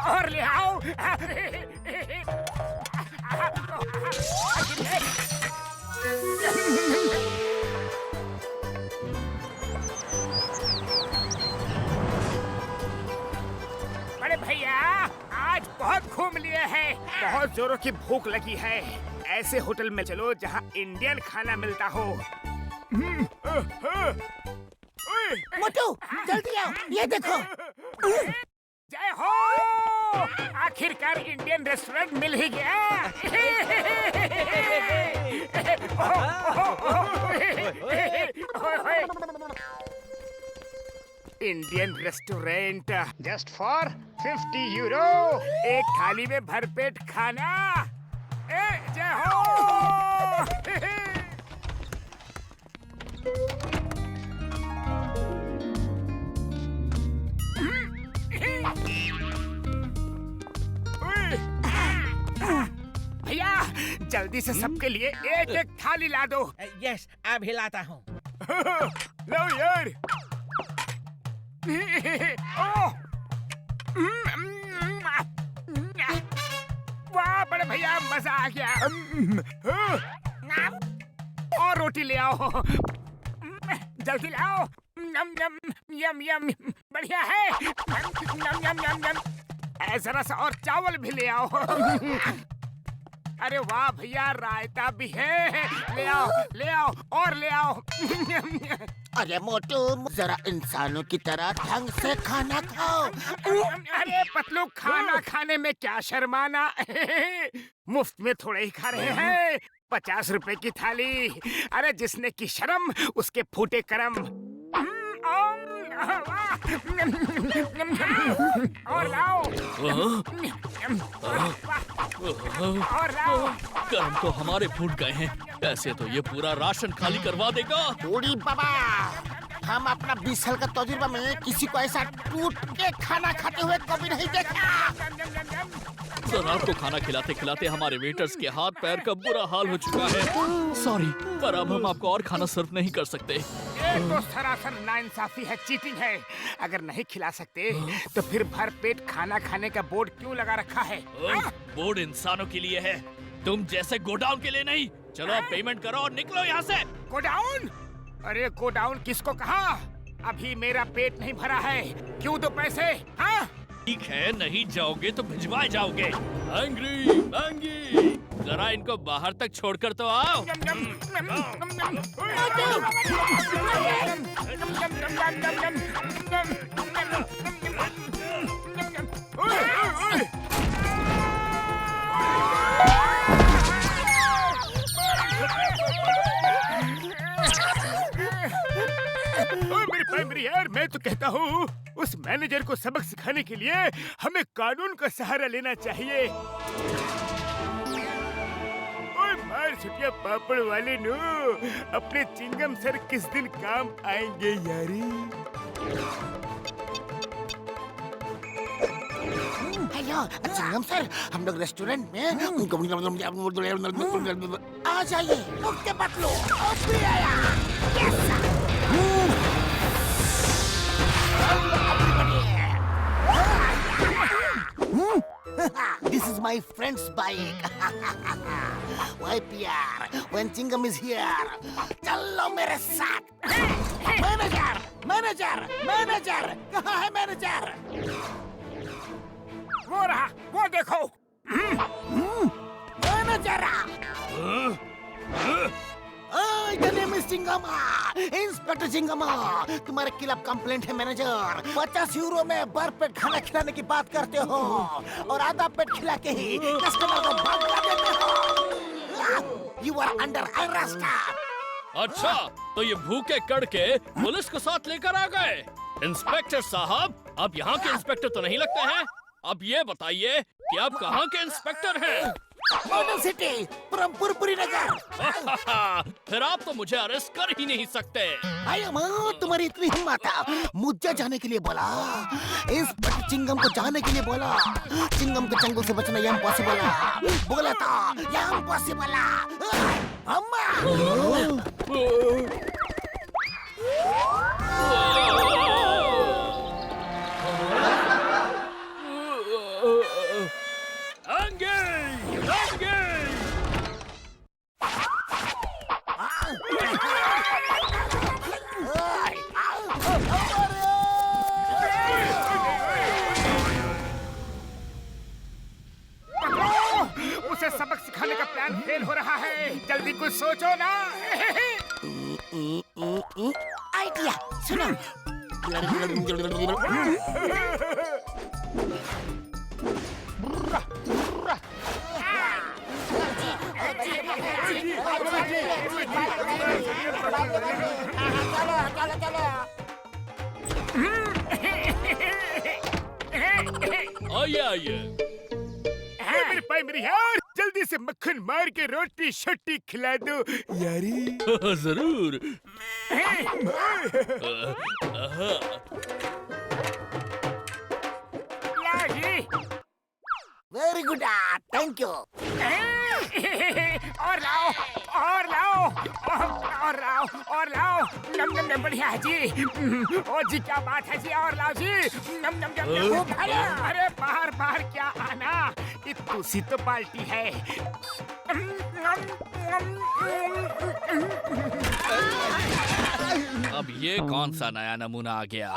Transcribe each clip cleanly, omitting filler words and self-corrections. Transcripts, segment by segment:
और ले आओ। बड़े भैया आज बहुत घूम लिए हैं, बहुत जोरों की भूख लगी है। ऐसे होटल में चलो जहाँ इंडियन खाना मिलता हो। मोटू जल्दी आओ, ये देखो। जय हो, आखिरकार इंडियन रेस्टोरेंट मिल ही गया। Indian restaurant just for 50 euro, एक थाली में भरपेट खाना। जय हो। भैया जल्दी से सबके लिए एक एक थाली ला दो। यस, अभी लाता हूँ। लो यार। वाह बड़े भैया मजा आ गया। और रोटी ले आओ, जल्दी लाओ। नम नम यम यम, बढ़िया है। नम यम यम यम। जरा सा और चावल भी ले आओ। अरे वाह भैया रायता भी है, ले आओ ले आओ और ले आओ। अरे मोटू जरा इंसानों की तरह ढंग से खाना खाओ। अरे पतलू खाना खाने में क्या शर्माना। मुफ्त में थोड़े ही खा रहे हैं। 50 रुपए की थाली। अरे जिसने की शर्म उसके फूटे करम। और लाओ। और लाओ। कर्म तो हमारे फूट गए हैं, ऐसे तो ये पूरा राशन खाली करवा देगा। बूढ़ी बाबा, हम अपना 20 साल का तजुर्बा में किसी को ऐसा टूट के खाना खाते हुए कभी नहीं देखा। सर आपको खाना खिलाते खिलाते हमारे वेटर्स के हाथ पैर का बुरा हाल हो चुका है। सॉरी, पर अब हम आपको और खाना सर्व नहीं कर सकते। ये तो सरासर नाइंसाफी है, चीटिंग है। अगर नहीं खिला सकते तो फिर भर पेट खाना खाने का बोर्ड क्यों लगा रखा है? बोर्ड इंसानों के लिए है, तुम जैसे गोडाउन के लिए नहीं। चलो अब पेमेंट करो और निकलो यहाँ से। गोडाउन? अरे गोडाउन किसको कहा? अभी मेरा पेट नहीं भरा है, क्यों दो पैसे? हाँ? ठीक है, नहीं जाओगे तो भिजवाए जाओगे। एंग्री मैंगी, जरा इनको बाहर तक छोड़कर तो आओ। मेरी यार, मैं तो कहता हूँ उस मैनेजर को सबक सिखाने के लिए हमें कानून का सहारा लेना चाहिए। ओए मार छुटिया पापड़ वाले नो, अपने चिंगम सर किस दिन काम आएंगे यारी? हेलो चिंगम सर, हम लोग रेस्टोरेंट में आ जाइए। मुक्के Patlu This is my friend's bike. Why PR? When Chingam is here, चलो मेरे साथ। मैनेजर, मैनेजर, मैनेजर, कहाँ है मैनेजर? वो रहा, वो देखो। Manager The name is Chingma, inspector Chingma. तुम्हारे खिलाफ कंप्लेंट है मैनेजर। 50 यूरो में भरपेट खाना खिलाने की बात करते हो और आधा पेट खिला के ही कस्टमर को भगा देते हो। You are under arrest। अच्छा, तो ये भूखे कड़के पुलिस को साथ लेकर आ गए। इंस्पेक्टर साहब, आप यहाँ के इंस्पेक्टर तो नहीं लगते हैं। अब ये बताइए कि आप कहाँ के इंस्पेक्टर हैं? सिटी, पुरपुरी नगर। फिर आप तो मुझे अरेस्ट कर ही नहीं सकते। तुम्हारी इतनी हिम्मत है, मुझे जाने के लिए बोला, इंस्पेक्टर चिंगम को जाने के लिए बोला। चिंगम के चंगुल से बचना ये इम्पॉसिबल है। बोला था ये इम्पॉसिबल है। अम्मा सोचो ना। आइडिया सुनो। आइए आइए। मेरे भाई मेरे यार, जल्दी से मक्खन मार के रोटी शट्टी खिला दो यारी। जरूर। Very good, thank you. और लाओ और लाओ और लाओ और लाओ। नम नम नम, बढ़िया है जी। ओ जी क्या बात है जी, और लाओ जी। नम नम नम नम। अरे बाहर बाहर क्या आना, इतनी सी तो बाल्टी है। अब ये कौन सा नया नमूना आ गया?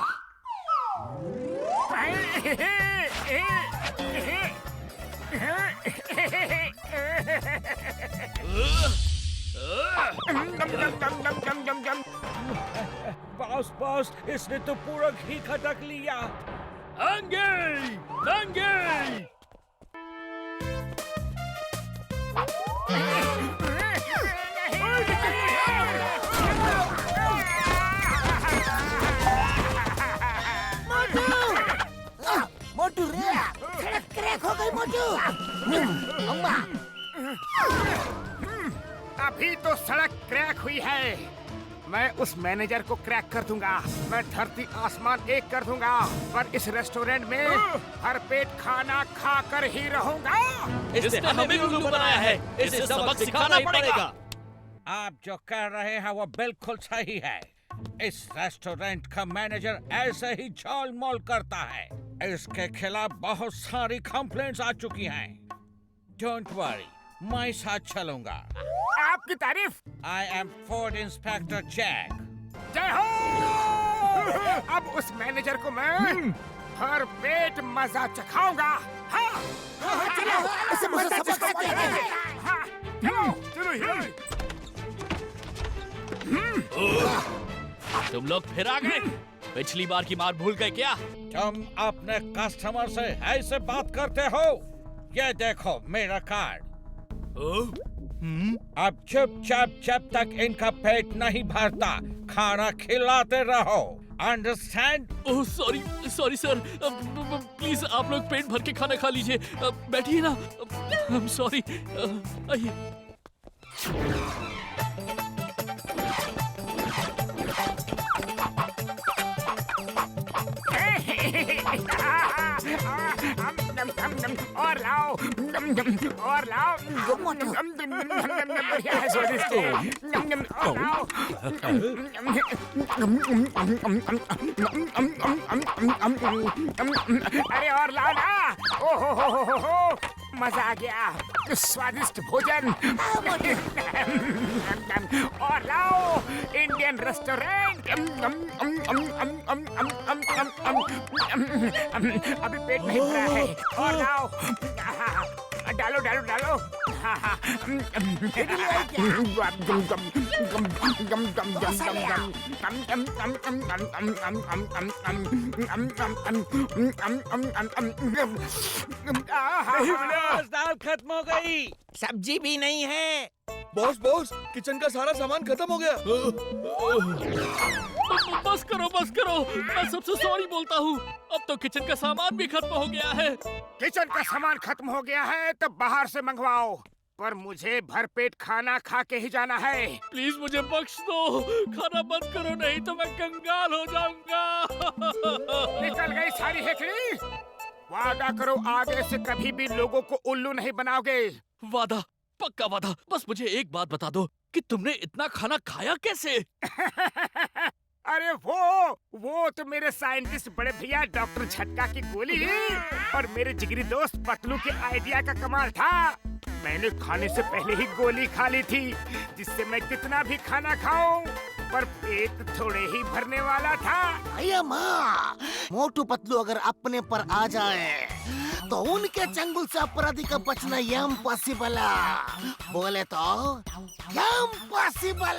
बॉस बॉस, इसने तो पूरा घी खटक लिया। नंगे नंगे। मोटू रे, सड़क क्रैक हो गई मोटू। अम्मा, अभी तो सड़क क्रैक हुई है, मैं उस मैनेजर को क्रैक कर दूंगा। मैं धरती आसमान एक कर दूंगा, पर इस रेस्टोरेंट में भरपेट खाना खा कर ही रहूंगा। इसने हमें भी उल्लू बनाया है, इसे सबक सिखाना पड़ेगा। आप जो कह रहे हैं वो बिल्कुल सही है। इस रेस्टोरेंट का मैनेजर ऐसे ही झोल मोल करता है। इसके खिलाफ बहुत सारी कंप्लेंट्स आ चुकी हैं। डोंट वरी, मैं साथ चलूंगा। आपकी तारीफ। I am food inspector Jack. जय हो। अब उस मैनेजर को मैं भर पेट मजा चखाऊंगा। हाँ, चलो, इसे मजा चखाते हैं। हाँ, चलो ये। तुम लोग फिर आ गए? पिछली बार की मार भूल गए क्या? तुम अपने कस्टमर से ऐसे बात करते हो? ये देखो मेरा कार्ड। अब चुपचाप जब तक इनका पेट नहीं भरता खाना खिलाते रहो। Understand? Oh sorry sorry sir, please आप लोग पेट भर के खाना खा लीजिए। बैठिए ना। I am sorry. आइए। और लाओ और लाओ। बढ़िया है, स्वादिष्ट है। और लाओ। अरे और लाओ ना। ओहो मजा आ गया, स्वादिष्ट भोजन। और लाओ, इंडियन रेस्टोरेंट। अभी पेट नहीं भरा है, और लाओ। डालो डालो डालो। दाल खत्म हो गई, सब्जी भी नहीं है। बॉस बॉस, किचन का सारा सामान खत्म हो गया। बस करो। मैं सबसे सॉरी बोलता हूँ। अब तो किचन का सामान भी खत्म हो गया है। किचन का सामान खत्म हो गया है तो बाहर से मंगवाओ, पर मुझे भरपेट खाना खा के ही जाना है। प्लीज मुझे बख्श दो, खाना बंद करो, नहीं तो मैं कंगाल हो जाऊंगा। निकल गई सारी हेकड़ी। वादा करो आगे से कभी भी लोगों को उल्लू नहीं बनाओगे। वादा, पक्का वादा। बस मुझे एक बात बता दो कि तुमने इतना खाना खाया कैसे? अरे वो तो मेरे साइंटिस्ट बड़े भैया डॉक्टर झटका की गोली और मेरे जिगरी दोस्त पतलू के आइडिया का कमाल था। मैंने खाने से पहले ही गोली खा ली थी, जिससे मैं कितना भी खाना खाऊं पर पेट थोड़े ही भरने वाला था। भैया माँ, मोटू पतलू अगर अपने पर आ जाए तो उनके चंगुल से अपराधी का बचना यम पॉसिबल। बोले तो यम पॉसिबल।